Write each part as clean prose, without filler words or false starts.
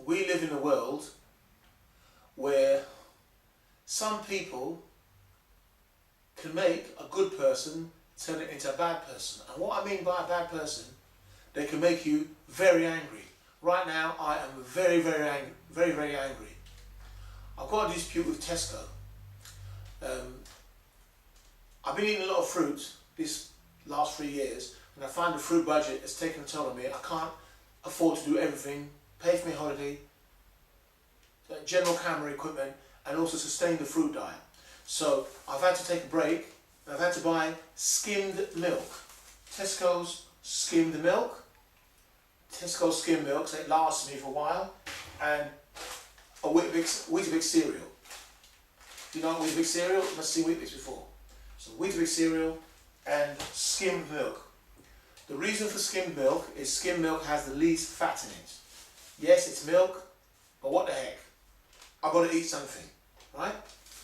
we live in a world where some people can make a good person turn it into a bad person. And what I mean by a bad person, they can make you very angry. Right now, I am very, very angry. Very, very angry. I've got a dispute with Tesco. I've been eating a lot of fruit this last 3 years, and I find the fruit budget has taken a toll on me. I can't afford to do everything, pay for my holiday, general camera equipment, and also sustain the fruit diet. So I've had to take a break. I've had to buy skimmed milk. Tesco's skimmed milk. Tesco's skimmed milk, so it lasts me for a while. And a Weetabix cereal. Do you know Weetabix cereal? You must have seen Weetabix before. So Weetabix cereal and skimmed milk. The reason for skimmed milk is skimmed milk has the least fat in it. Yes, it's milk, but what the heck? I've got to eat something, right?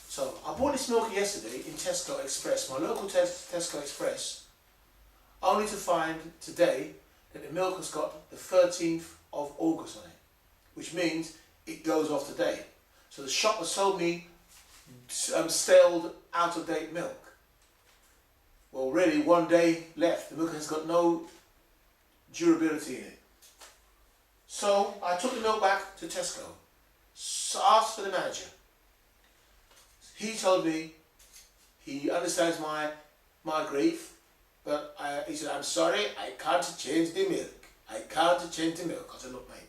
So I bought this milk yesterday in Tesco Express, my local Tesco Express, only to find today that the milk has got the 13th of August on it, which means it goes off today. So the shop has sold me stale, out-of-date milk. Well, really, 1 day left. The milk has got no durability in it. So I took the milk back to Tesco, asked for the manager. He told me he understands my grief, but he said, I'm sorry, I can't change the milk. I can't change the milk. I said, look, mate,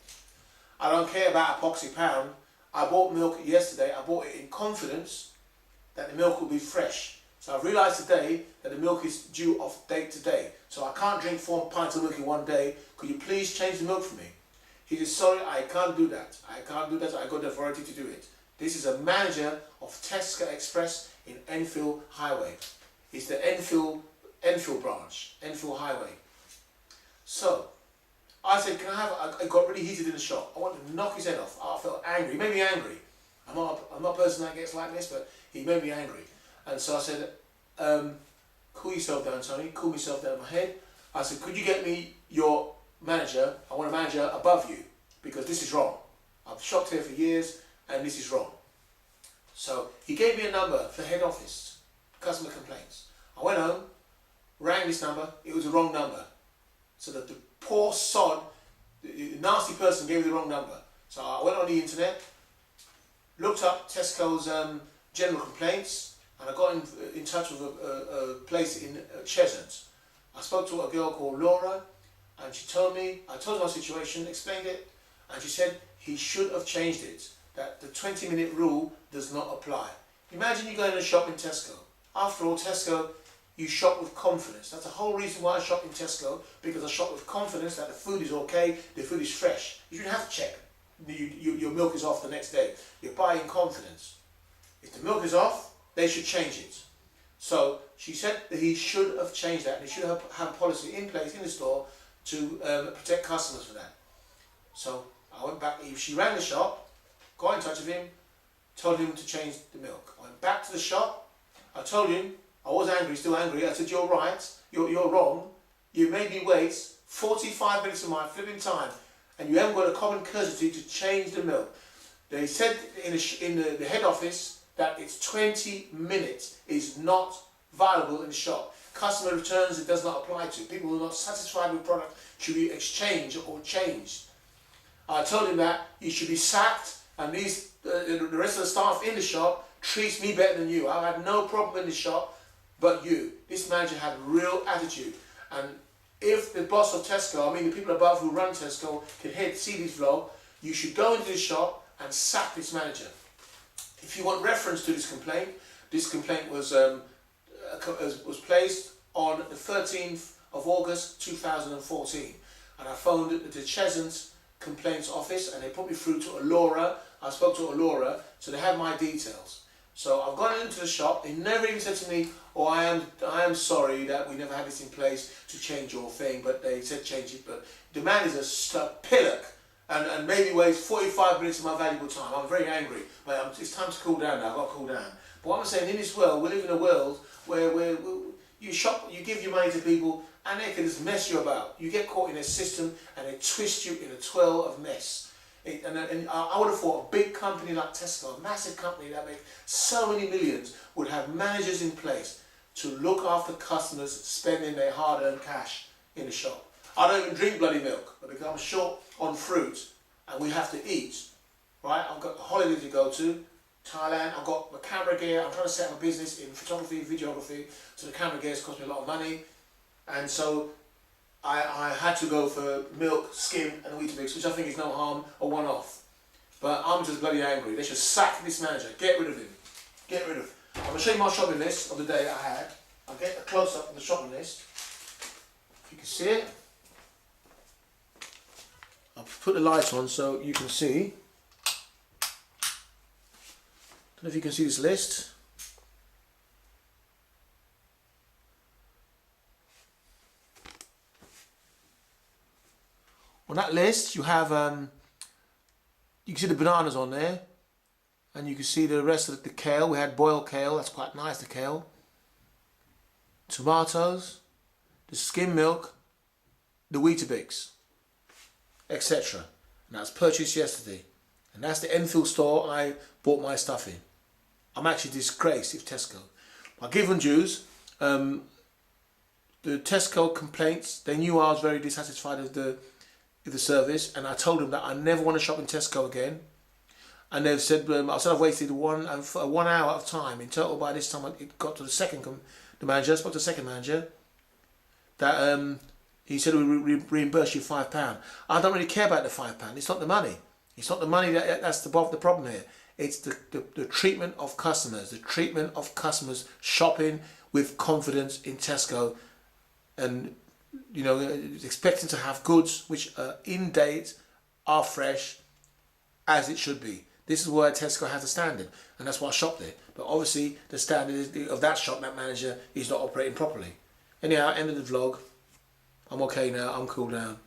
I don't care about a poxy pound. I bought milk yesterday. I bought it in confidence that the milk will be fresh. So I've realised today that the milk is due off date today. So I can't drink 4 pints of milk in 1 day. Could you please change the milk for me? He said, sorry, I can't do that. I can't do that. I got the authority to do it. This is a manager of Tesco Express in Enfield Highway. It's the Enfield branch, Enfield Highway. So I said, can I have, it got really heated in the shop. I wanted to knock his head off. I felt angry. He made me angry. I'm not a person that gets like this, but he made me angry. And so I said, cool yourself down, Tony. Cool myself down my head. I said, could you get me your manager? I want a manager above you because this is wrong. I've shopped here for years and this is wrong. So he gave me a number for head office, customer complaints. I went home, rang this number. It was the wrong number. So that the poor sod, the nasty person gave me the wrong number. So I went on the internet, looked up Tesco's general complaints, and I got in touch with a place in Cheshunt. I spoke to a girl called Laura, and she told me, I told her my situation, explained it, and she said he should have changed it, that the 20-minute rule does not apply. Imagine you go in a shop in Tesco. After all, Tesco, you shop with confidence. That's the whole reason why I shop in Tesco, because I shop with confidence that the food is okay, the food is fresh. You don't have to check. Your milk is off the next day. You're buying confidence. If the milk is off, they should change it. So she said that he should have changed that, and he should have a policy in place in the store to protect customers for that. So I went back, she rang the shop, got in touch with him, told him to change the milk. I went back to the shop, I told him, I was angry, still angry, I said, you're right, you're wrong, you made me wait 45 minutes of my flipping time, and you haven't got a common courtesy to change the milk. They said in the head office that it's 20 minutes is not viable in the shop. Customer returns it does not apply to. People who are not satisfied with product should be exchanged or changed. I told him that he should be sacked, and the rest of the staff in the shop treats me better than you. I've had no problem in the shop, but you. This manager had real attitude. And if the boss of Tesco, I mean the people above who run Tesco, can see this vlog, you should go into the shop and sack this manager. If you want reference to this complaint was placed on the 13th of August 2014, and I phoned the Cheshunt complaints office, and they put me through to Laura. I spoke to Laura, so they have my details. So I've gone into the shop. They never even said to me, oh, I am sorry that we never had this in place to change your thing, but they said change it. But the man is a pillock and maybe wastes 45 minutes of my valuable time. I'm very angry, but it's time to cool down now. I've got to cool down. But what I'm saying, in this world, we live in a world where you shop, you give your money to people, and they can just mess you about. You get caught in a system, and they twist you in a twirl of mess. And I would have thought a big company like Tesco, a massive company that makes so many millions, would have managers in place to look after customers spending their hard-earned cash in the shop. I don't even drink bloody milk, but because I'm short on fruit and we have to eat, right? I've got a holiday to go to, Thailand, I've got my camera gear, I'm trying to set up a business in photography, videography, so the camera gear has cost me a lot of money, and so I had to go for milk, skim and Weetabix, which I think is no harm, a one-off. But I'm just bloody angry. They should sack this manager, get rid of him, get rid of him. I'm going to show you my shopping list of the day I had. I'll get a close-up of the shopping list. If you can see it. I'll put the lights on so you can see. Don't know if you can see this list. On that list you have, you can see the bananas on there. And you can see the rest of the kale. We had boiled kale, that's quite nice, the kale. Tomatoes, the skim milk, the Weetabix, etc. And that was purchased yesterday. And that's the Enfield store I bought my stuff in. I'm actually disgraced if Tesco. My given dues, the Tesco complaints, they knew I was very dissatisfied with the service, and I told them that I never want to shop in Tesco again. And they've said, I said I've wasted 1 hour of time in total. By this time it got to the manager, I spoke to the second manager, that he said we reimburse you £5. I don't really care about the £5, it's not the money. It's not the money that's the problem here. It's the treatment of customers, the treatment of customers shopping with confidence in Tesco and, you know, expecting to have goods which are in date, are fresh, as it should be. This is where Tesco has a standard, and that's why I shop there. But obviously, the standard of that shop, that manager, is not operating properly. Anyhow, end of the vlog. I'm okay now. I'm cool down.